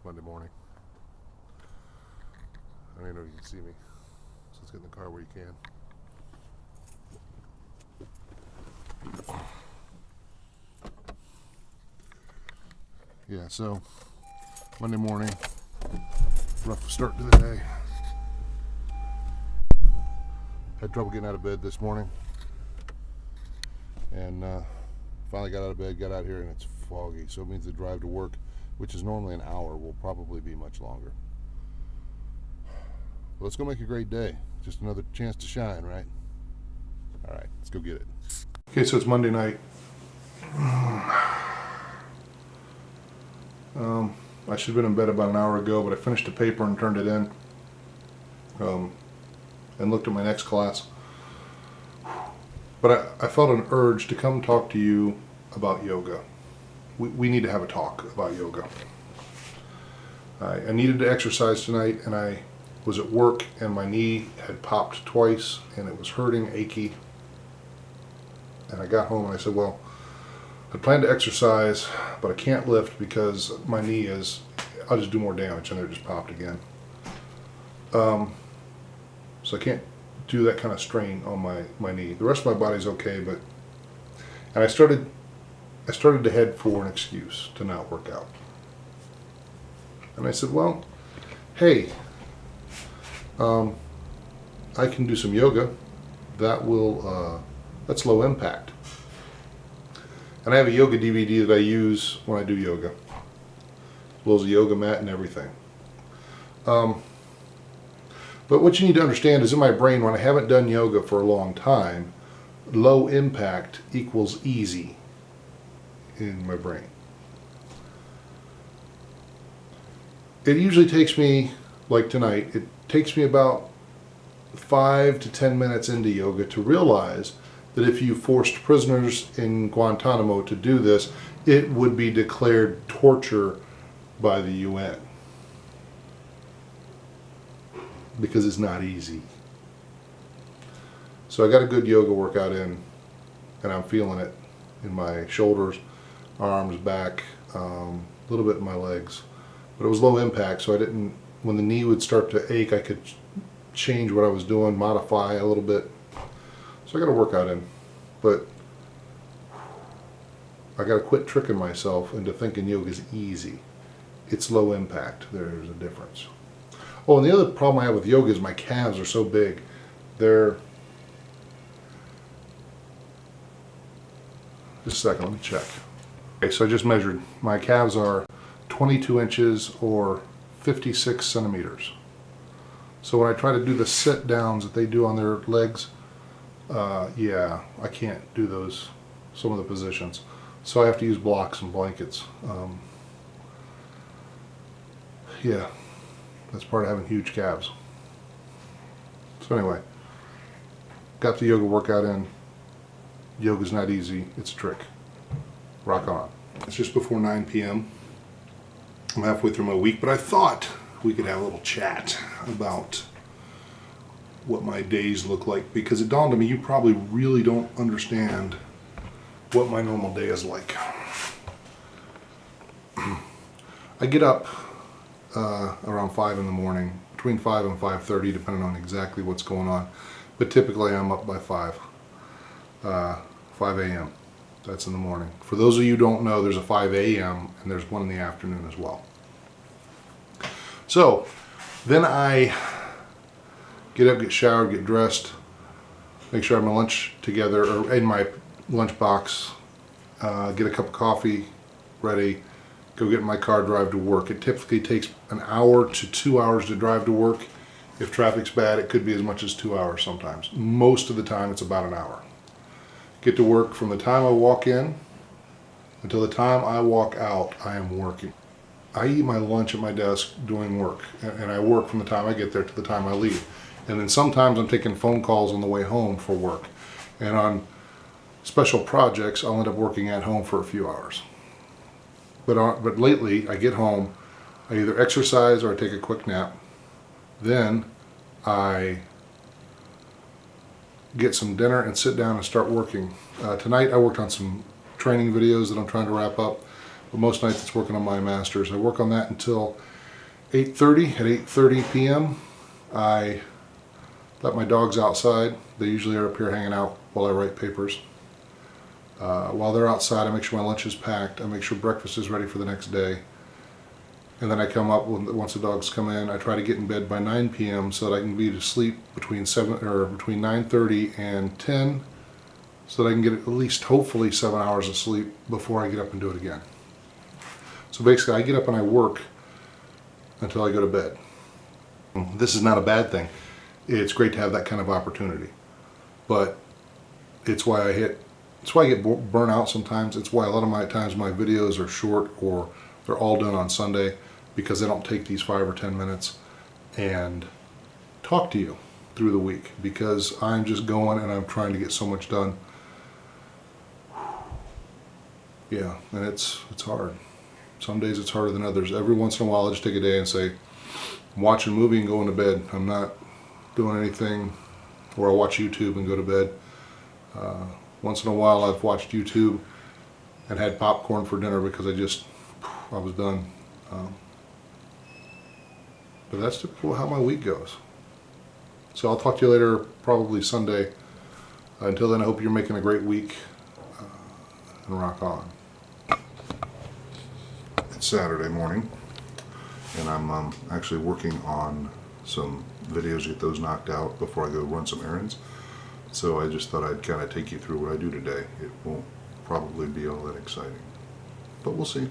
Monday morning. I don't even know if you can see me, so let's get in the car where you can. Yeah, so Monday morning, rough start to the day. Had trouble getting out of bed this morning, and finally got out of bed, got out here, and it's foggy, so it means the drive to work, which is normally an hour, will probably be much longer. Well, let's go make a great day. Just another chance to shine, right? All right, let's go get it. Okay, so it's Monday night. I should have been in bed about an hour ago, but I finished the paper and turned it in, and looked at my next class. But I felt an urge to come talk to you about yoga. We need to have a talk about yoga. I needed to exercise tonight, and I was at work, and my knee had popped twice, and it was hurting, achy. And I got home, and I said, well, I plan to exercise, but I can't lift because my knee is, I'll just do more damage, and it just popped again. So I can't do that kind of strain on my knee. The rest of my body's okay, but, and I started to head for an excuse to not work out. And I said, well, hey, I can do some yoga. That's low impact. And I have a yoga DVD that I use when I do yoga. As well as a yoga mat and everything. But what you need to understand is in my brain, when I haven't done yoga for a long time, low impact equals easy in my brain. It usually takes me, like tonight, it takes me about 5 to 10 minutes into yoga to realize that if you forced prisoners in Guantanamo to do this, it would be declared torture by the UN. Because it's not easy. So I got a good yoga workout in, and I'm feeling it in my shoulders, arms, back, a little bit in my legs. But it was low impact, so I didn't, when the knee would start to ache, I could change what I was doing, modify a little bit. So I got a workout in, but I got to quit tricking myself into thinking yoga is easy. It's low impact. There's a difference. Oh, and the other problem I have with yoga is my calves are so big. Just a second, let me check. Okay, so I just measured. My calves are 22 inches or 56 centimeters. So when I try to do the sit downs that they do on their legs, yeah, I can't do those, some of the positions. So I have to use blocks and blankets. Yeah, that's part of having huge calves. So anyway, got the yoga workout in. Yoga's not easy, it's a trick. Rock on. It's just before 9 p.m. I'm halfway through my week, but I thought we could have a little chat about what my days look like, because it dawned on me you probably really don't understand what my normal day is like. I get up around 5 in the morning, between 5 and 5:30, depending on exactly what's going on, but typically I'm up by 5 a.m. That's in the morning. For those of you who don't know, there's a 5 a.m. and there's one in the afternoon as well. So then I get up, get showered, get dressed, make sure I have my lunch together, or in my lunch box, get a cup of coffee ready, go get in my car, drive to work. It typically takes an hour to 2 hours to drive to work. If traffic's bad, it could be as much as 2 hours sometimes. Most of the time, it's about an hour. Get to work from the time I walk in until the time I walk out, I am working. I eat my lunch at my desk doing work, and I work from the time I get there to the time I leave. And then sometimes I'm taking phone calls on the way home for work. And on special projects, I'll end up working at home for a few hours. But lately, I get home, I either exercise or I take a quick nap. Then I get some dinner and sit down and start working. Tonight I worked on some training videos that I'm trying to wrap up, but most nights it's working on my masters. I work on that until 8:30. At 8:30 p.m. I let my dogs outside. They usually are up here hanging out while I write papers. While they're outside, I make sure my lunch is packed. I make sure breakfast is ready for the next day. And then I come up, once the dogs come in, I try to get in bed by 9 p.m. so that I can be to sleep between 9:30 and 10, so that I can get at least hopefully 7 hours of sleep before I get up and do it again. So basically I get up and I work until I go to bed. This is not a bad thing. It's great to have that kind of opportunity. But it's why I get burnt out sometimes. It's why a lot of my times my videos are short, or they're all done on Sunday, because they don't take these 5 or 10 minutes and talk to you through the week, because I'm just going and I'm trying to get so much done. Yeah, and it's hard. Some days it's harder than others. Every once in a while I'll just take a day and say, I'm watching a movie and going to bed. I'm not doing anything, or I'll watch YouTube and go to bed. Once in a while I've watched YouTube and had popcorn for dinner because I was done. But that's typical how my week goes. So I'll talk to you later, probably Sunday. Until then, I hope you're making a great week, and rock on. It's Saturday morning, and I'm actually working on some videos to get those knocked out before I go run some errands. So I just thought I'd kind of take you through what I do today. It won't probably be all that exciting, but we'll see.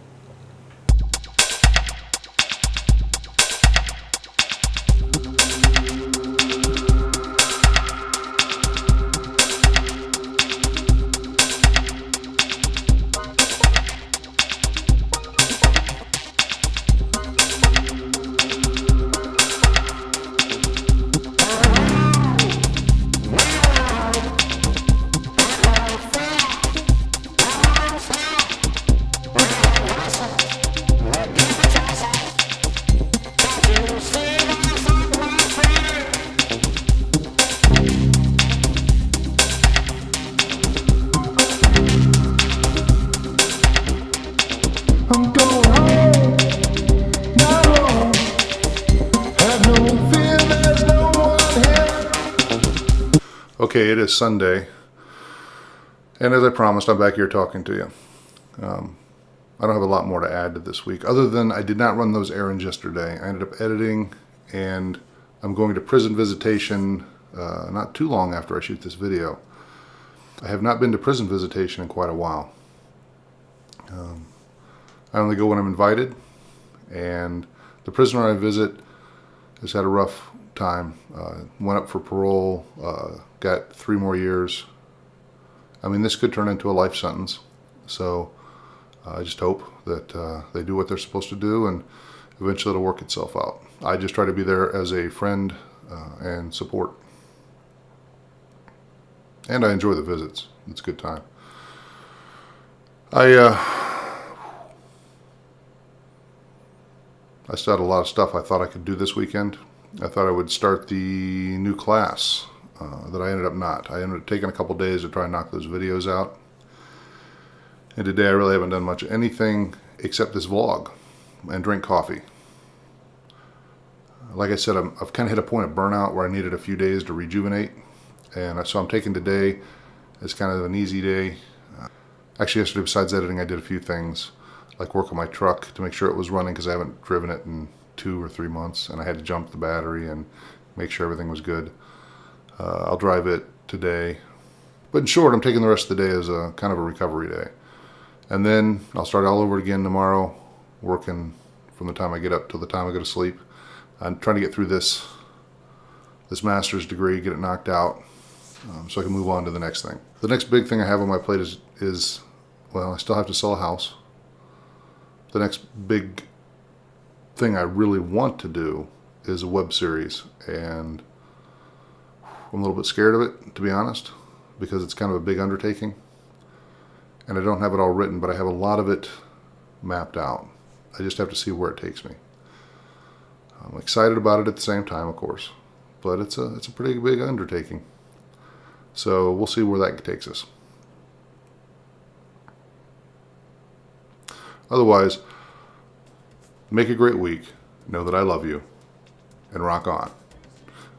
I'm going home, not home. Have no fear, there's no one here. Okay, it is Sunday, and as I promised, I'm back here talking to you. I don't have a lot more to add to this week, other than I did not run those errands yesterday. I ended up editing, and I'm going to prison visitation not too long after I shoot this video. I have not been to prison visitation in quite a while. I only go when I'm invited, and the prisoner I visit has had a rough time. Went up for parole, got 3 more years. I mean, this could turn into a life sentence, so I just hope that they do what they're supposed to do, and eventually it'll work itself out. I just try to be there as a friend and support, and I enjoy the visits. It's a good time. I still had a lot of stuff I thought I could do this weekend. I thought I would start the new class that I ended up not. I ended up taking a couple days to try and knock those videos out. And today I really haven't done much of anything except this vlog and drink coffee. Like I said, I've kind of hit a point of burnout where I needed a few days to rejuvenate. And so I'm taking today as kind of an easy day. Actually, yesterday, besides editing, I did a few things, like work on my truck to make sure it was running, because I haven't driven it in 2 or 3 months, and I had to jump the battery and make sure everything was good. I'll drive it today. But in short, I'm taking the rest of the day as a kind of a recovery day. And then I'll start all over again tomorrow, working from the time I get up till the time I go to sleep. I'm trying to get through this master's degree, get it knocked out, so I can move on to the next thing. The next big thing I have on my plate is well, I still have to sell a house. The next big thing I really want to do is a web series, and I'm a little bit scared of it, to be honest, because it's kind of a big undertaking, and I don't have it all written, but I have a lot of it mapped out. I just have to see where it takes me. I'm excited about it at the same time, of course, but it's a pretty big undertaking. So we'll see where that takes us. Otherwise, make a great week. know that I love you, and rock on.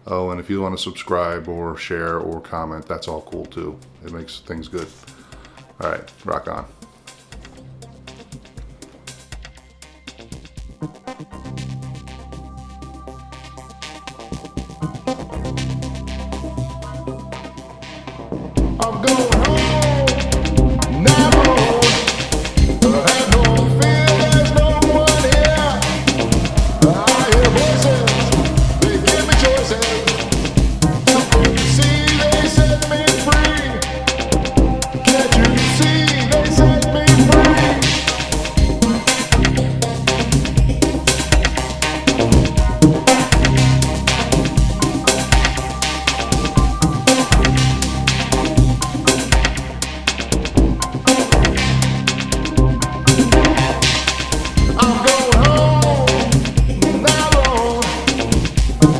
Oh, and if you want to subscribe or share or comment, that's all cool too. It makes things good. All right, rock on. I'm going home, now alone. I have no fear, there's no one here. I hear voices, they give me choices. See, they set me free. Can't you see, they set me free. I'm going home, now alone.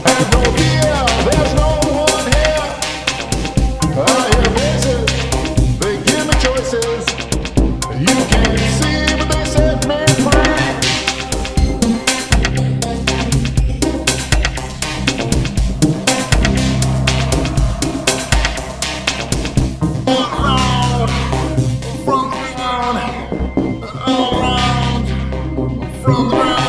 Have no fear, there's no one here. I hear voices, they give me choices. You can't see, but they set me free. Around, from the ground, around, from the ground.